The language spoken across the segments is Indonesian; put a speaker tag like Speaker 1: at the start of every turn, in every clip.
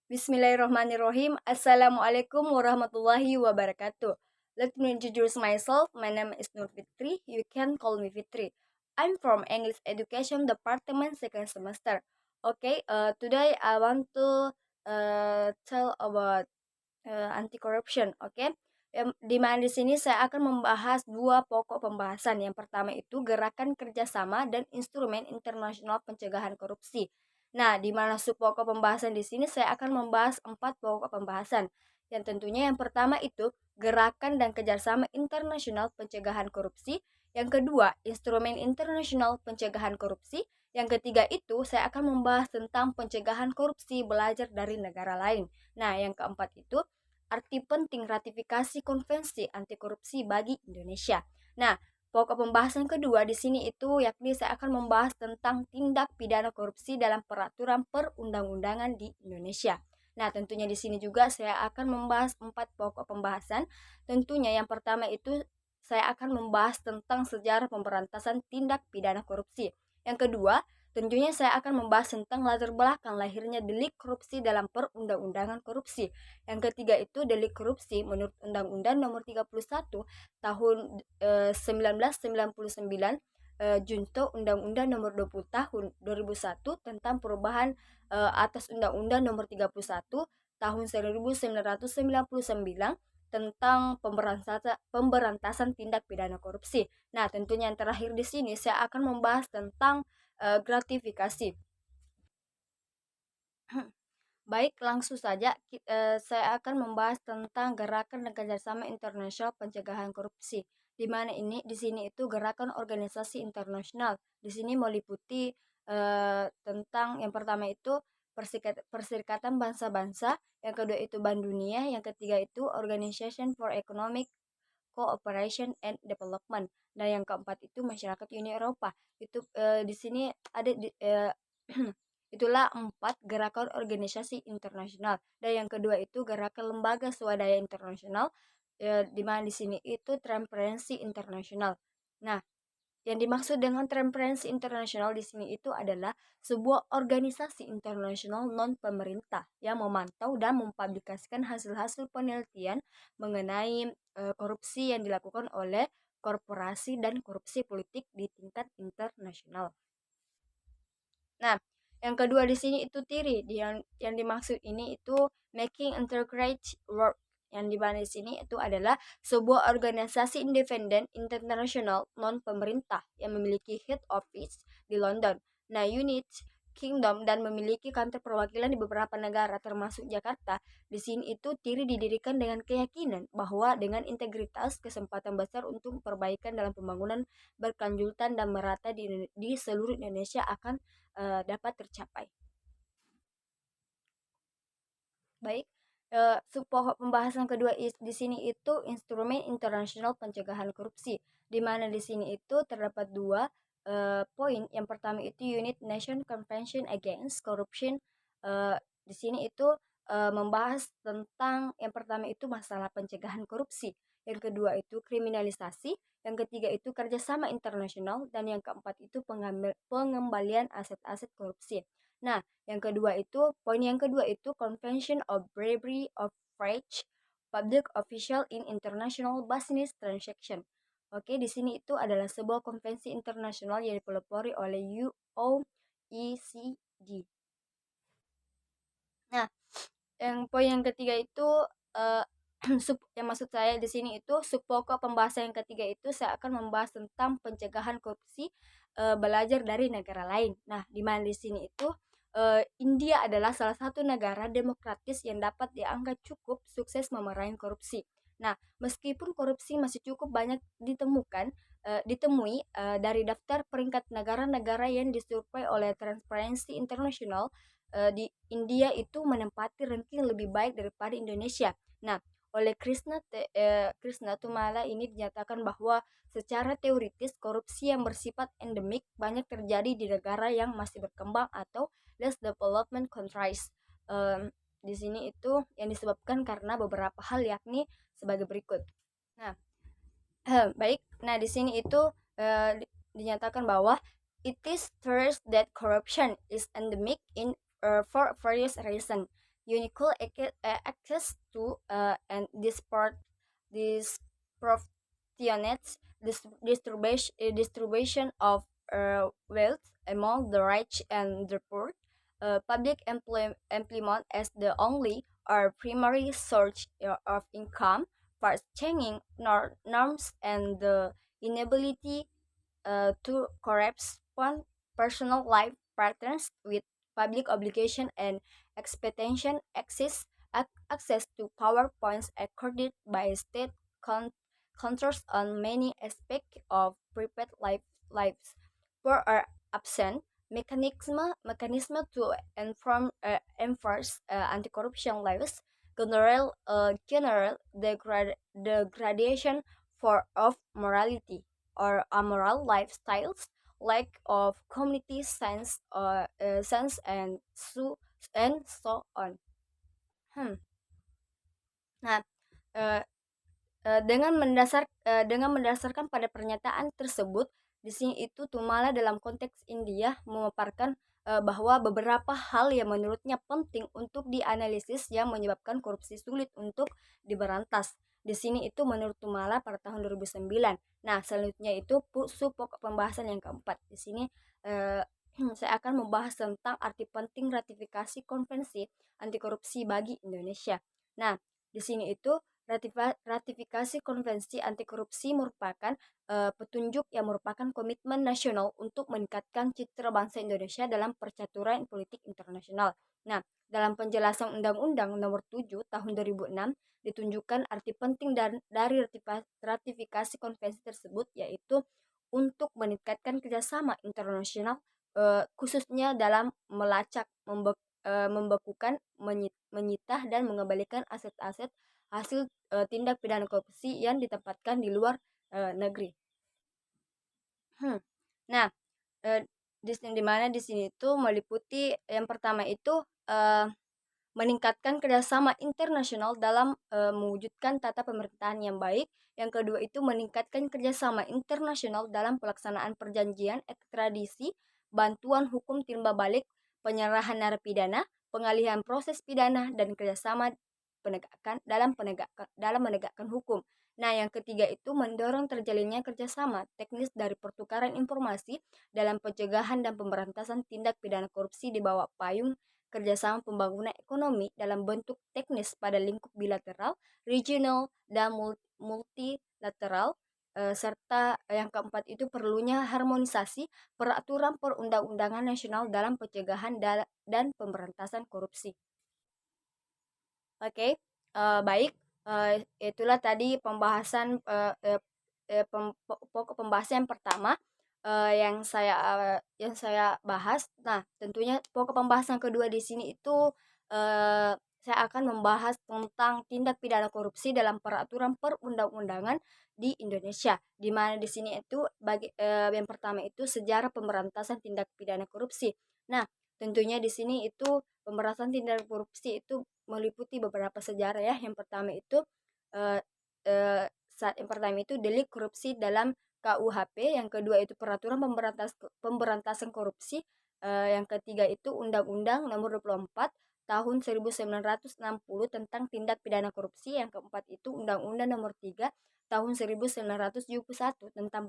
Speaker 1: Bismillahirrahmanirrahim. Assalamualaikum warahmatullahi wabarakatuh. Let me introduce myself. My name is Nur Fitri. You can call me Fitri. I'm from English Education Department second semester. Today I want to tell about anti-corruption. Di mana di sini saya akan membahas dua pokok pembahasan. Yang pertama itu gerakan kerjasama dan instrumen internasional pencegahan korupsi. Nah, di mana sub pokok pembahasan di sini saya akan membahas 4 pokok pembahasan. Yang tentunya yang pertama itu gerakan dan kerjasama internasional pencegahan korupsi. Yang kedua, instrumen internasional pencegahan korupsi. Yang ketiga itu saya akan membahas tentang pencegahan korupsi belajar dari negara lain. Nah, yang keempat itu arti penting ratifikasi konvensi anti korupsi bagi Indonesia. Nah, pokok pembahasan kedua di sini itu yakni saya akan membahas tentang tindak pidana korupsi dalam peraturan perundang-undangan di Indonesia. Nah, tentunya di sini juga saya akan membahas 4 pokok pembahasan. Tentunya yang pertama itu saya akan membahas tentang sejarah pemberantasan tindak pidana korupsi. Yang kedua, tentunya saya akan membahas tentang latar belakang lahirnya delik korupsi dalam perundang-undangan korupsi. Yang ketiga itu delik korupsi menurut Undang-Undang Nomor 31 tahun 1999, Junto Undang-Undang Nomor 20 tahun 2001 tentang perubahan atas Undang-Undang Nomor 31 tahun 1999 tentang pemberantasan tindak pidana korupsi. Nah, tentunya yang terakhir di sini saya akan membahas tentang gratifikasi. Baik, langsung saja saya akan membahas tentang gerakan dan kerjasama internasional pencegahan korupsi. Di mana di sini itu gerakan organisasi internasional. Di sini meliputi tentang yang pertama itu Perserikatan Bangsa-Bangsa, yang kedua itu Bank Dunia, yang ketiga itu Organization for Economic Cooperation and Development, dan yang keempat itu Masyarakat Uni Eropa. Itu di sini ada itulah 4 gerakan organisasi internasional. Dan yang kedua itu gerakan lembaga swadaya internasional, di mana di sini itu transparansi internasional. Nah, yang dimaksud dengan transparansi internasional di sini itu adalah sebuah organisasi internasional non pemerintah yang memantau dan mempublikasikan hasil-hasil penelitian mengenai korupsi yang dilakukan oleh korporasi dan korupsi politik di tingkat internasional. Nah, yang kedua di sini itu TIRI. Yang dimaksud ini itu Making Integrated Work. Yang di mana di sini itu adalah sebuah organisasi independen internasional non pemerintah yang memiliki head office di London. Nah, unit Kingdom dan memiliki kantor perwakilan di beberapa negara termasuk Jakarta. Di sini itu TIRI didirikan dengan keyakinan bahwa dengan integritas kesempatan besar untuk perbaikan dalam pembangunan berkelanjutan dan merata di seluruh Indonesia akan dapat tercapai. Baik, pokok pembahasan kedua di sini itu instrumen internasional pencegahan korupsi, di mana di sini itu terdapat dua poin. Yang pertama itu Unit Nation Convention Against Corruption. Di sini itu membahas tentang yang pertama itu masalah pencegahan korupsi, yang kedua itu kriminalisasi, yang ketiga itu kerjasama internasional, dan yang keempat itu pengembalian aset-aset korupsi. Nah, poin yang kedua itu Convention of Bravery of French Public Official in International Business Transaction. Oke, di sini itu adalah sebuah konvensi internasional yang dipelopori oleh OECD. Nah, poin yang ketiga itu yang maksud saya di sini itu pokok pembahasan yang ketiga itu saya akan membahas tentang pencegahan korupsi belajar dari negara lain. Nah, di mana di sini itu India adalah salah satu negara demokratis yang dapat dianggap cukup sukses memerangi korupsi. Nah, meskipun korupsi masih cukup banyak ditemui dari daftar peringkat negara-negara yang disurvei oleh Transparency International, di India itu menempati ranking lebih baik daripada Indonesia. Nah, oleh Krishna Tumala ini dinyatakan bahwa secara teoritis korupsi yang bersifat endemik banyak terjadi di negara yang masih berkembang atau less development countries. Di sini itu yang disebabkan karena beberapa hal, yakni sebagai berikut. Nah, baik. Nah, di sini itu dinyatakan bahwa it is first that corruption is endemic for various reasons. unequal access to and disproportionate distribution of wealth among the rich and the poor, public employment as the only or primary source of income, fast changing norms, and the inability to correspond personal life patterns with public obligation and expectation access to power points accorded by state con- controls on many aspects of private lives were are absent mechanism to enforce anti-corruption laws general degradation of morality or amoral lifestyles, lack of community sense and so on. Hmm. Nah, eh, dengan mendasarkan pada pernyataan tersebut, di sini itu Tumala dalam konteks India memaparkan bahwa beberapa hal yang menurutnya penting untuk dianalisis yang menyebabkan korupsi sulit untuk diberantas. Di sini itu menurut Tumala pada tahun 2009. Nah, selanjutnya itu pokok pembahasan yang keempat. Di sini eh, saya akan membahas tentang arti penting ratifikasi konvensi anti korupsi bagi Indonesia. Nah, di sini itu ratifikasi konvensi anti korupsi merupakan petunjuk yang merupakan komitmen nasional untuk meningkatkan citra bangsa Indonesia dalam percaturan politik internasional. Nah, dalam penjelasan Undang-Undang Nomor 7 Tahun 2006 ditunjukkan arti penting dari ratifikasi konvensi tersebut, yaitu untuk meningkatkan kerjasama internasional khususnya dalam melacak, membekukan, menyita dan mengembalikan aset-aset hasil tindak pidana korupsi yang ditempatkan di luar negeri. Nah, di mana di sini itu meliputi yang pertama itu meningkatkan kerjasama internasional dalam mewujudkan tata pemerintahan yang baik. Yang kedua itu meningkatkan kerjasama internasional dalam pelaksanaan perjanjian ekstradisi, bantuan hukum timba balik, penyerahan narapidana, pengalihan proses pidana, dan kerjasama dalam menegakkan hukum. Nah, yang ketiga itu mendorong terjalinnya kerjasama teknis dari pertukaran informasi dalam pencegahan dan pemberantasan tindak pidana korupsi di bawah payung kerjasama pembangunan ekonomi dalam bentuk teknis pada lingkup bilateral, regional, dan multilateral, serta yang keempat itu perlunya harmonisasi peraturan perundang-undangan nasional dalam pencegahan dan pemberantasan korupsi. Oke, baik. Itulah tadi pembahasan pokok pembahasan yang pertama yang saya bahas. Nah, tentunya pokok pembahasan kedua di sini itu saya akan membahas tentang tindak pidana korupsi dalam peraturan perundang-undangan di Indonesia. Di mana di sini itu yang pertama itu sejarah pemberantasan tindak pidana korupsi. Nah, tentunya di sini itu pemberantasan tindak korupsi itu meliputi beberapa sejarah ya. Yang pertama itu eh, saat yang pertama itu delik korupsi dalam KUHP, yang kedua itu peraturan pemberantasan korupsi, yang ketiga itu Undang-Undang Nomor 24 Tahun 1960 tentang tindak pidana korupsi, yang keempat itu Undang-Undang Nomor 3 Tahun 1971 tentang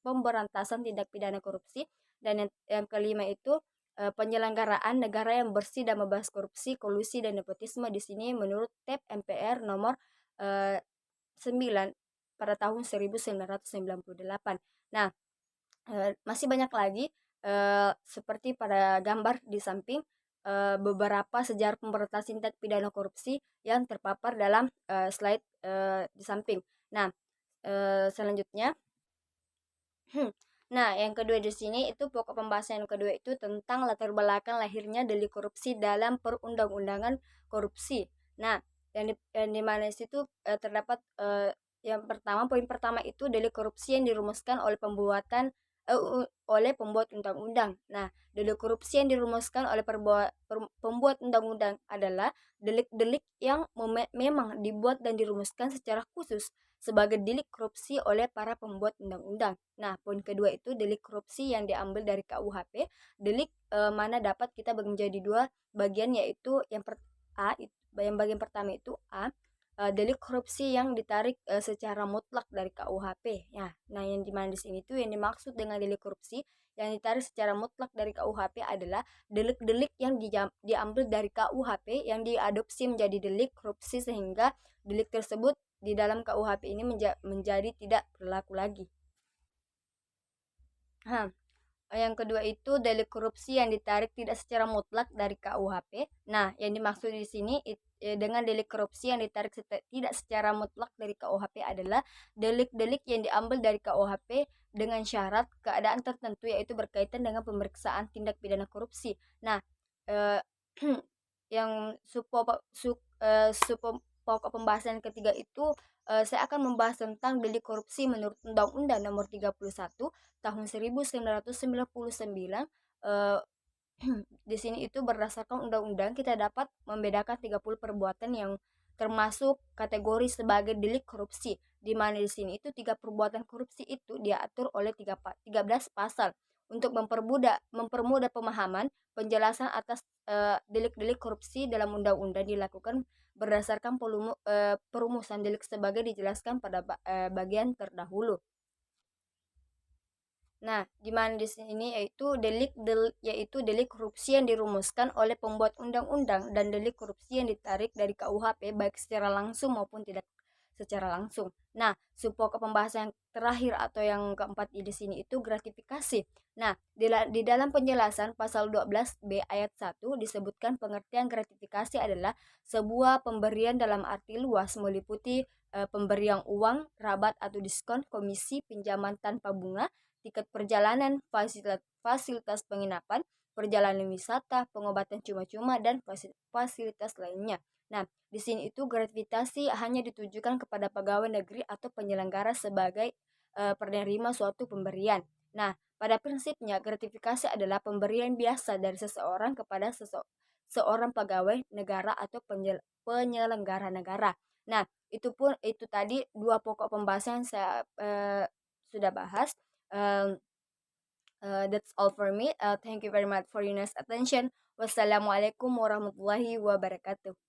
Speaker 1: pemberantasan tindak pidana korupsi, dan yang kelima itu penyelenggaraan negara yang bersih dan bebas korupsi, kolusi, dan nepotisme. Di sini menurut TAP MPR nomor 9 pada tahun 1998. Nah, masih banyak lagi seperti pada gambar di samping beberapa sejarah pemberantasan tindak pidana korupsi yang terpapar dalam slide di samping. Nah, selanjutnya Nah, yang kedua di sini itu pokok pembahasan yang kedua itu tentang latar belakang lahirnya delik korupsi dalam perundang-undangan korupsi. Nah, yang di mana situ terdapat yang pertama, poin pertama itu delik korupsi yang dirumuskan oleh pembuat undang-undang. Nah, delik korupsi yang dirumuskan oleh pembuat undang-undang adalah delik-delik yang memang dibuat dan dirumuskan secara khusus sebagai delik korupsi oleh para pembuat undang-undang. Nah, poin kedua itu delik korupsi yang diambil dari KUHP, delik mana dapat kita bagi menjadi dua bagian, yaitu A, yang bagian pertama itu A, delik korupsi yang ditarik secara mutlak dari KUHP. Nah, yang dimana di sini tuh yang dimaksud dengan delik korupsi yang ditarik secara mutlak dari KUHP adalah delik-delik yang diambil dari KUHP yang diadopsi menjadi delik korupsi sehingga delik tersebut di dalam KUHP ini menjadi tidak berlaku lagi. Yang kedua itu delik korupsi yang ditarik tidak secara mutlak dari KUHP. Nah, yang dimaksud di sini dengan delik korupsi yang ditarik tidak secara mutlak dari KUHP adalah delik-delik yang diambil dari KUHP dengan syarat keadaan tertentu yaitu berkaitan dengan pemeriksaan tindak pidana korupsi. Nah, eh, yang pokok pembahasan ketiga itu saya akan membahas tentang delik korupsi menurut Undang-Undang Nomor 31 tahun 1999. eh, di sini itu berdasarkan undang-undang kita dapat membedakan 30 perbuatan yang termasuk kategori sebagai delik korupsi, di mana di sini itu 3 perbuatan korupsi itu diatur oleh 13 pasal untuk mempermudah pemahaman penjelasan atas delik-delik korupsi dalam undang-undang dilakukan berdasarkan perumusan delik sebagai dijelaskan pada bagian terdahulu. Nah, di mana di sini yaitu delik korupsi yang dirumuskan oleh pembuat undang-undang dan delik korupsi yang ditarik dari KUHP baik secara langsung maupun tidak secara langsung. Nah, pokok pembahasan yang terakhir atau yang keempat di sini itu gratifikasi. Nah, di dalam penjelasan pasal 12B ayat 1 disebutkan pengertian gratifikasi adalah sebuah pemberian dalam arti luas meliputi pemberian uang, rabat atau diskon, komisi, pinjaman tanpa bunga, tiket perjalanan, fasilitas penginapan, perjalanan wisata, pengobatan cuma-cuma, dan fasilitas lainnya. Nah, di sini itu gratifikasi hanya ditujukan kepada pegawai negeri atau penyelenggara sebagai penerima suatu pemberian. Nah, pada prinsipnya gratifikasi adalah pemberian biasa dari seseorang kepada seorang pegawai negara atau penyelenggara negara. Nah, itu tadi 2 pokok pembahasan yang saya sudah bahas. That's all for me. Thank you very much for your nice attention. Wassalamualaikum warahmatullahi wabarakatuh.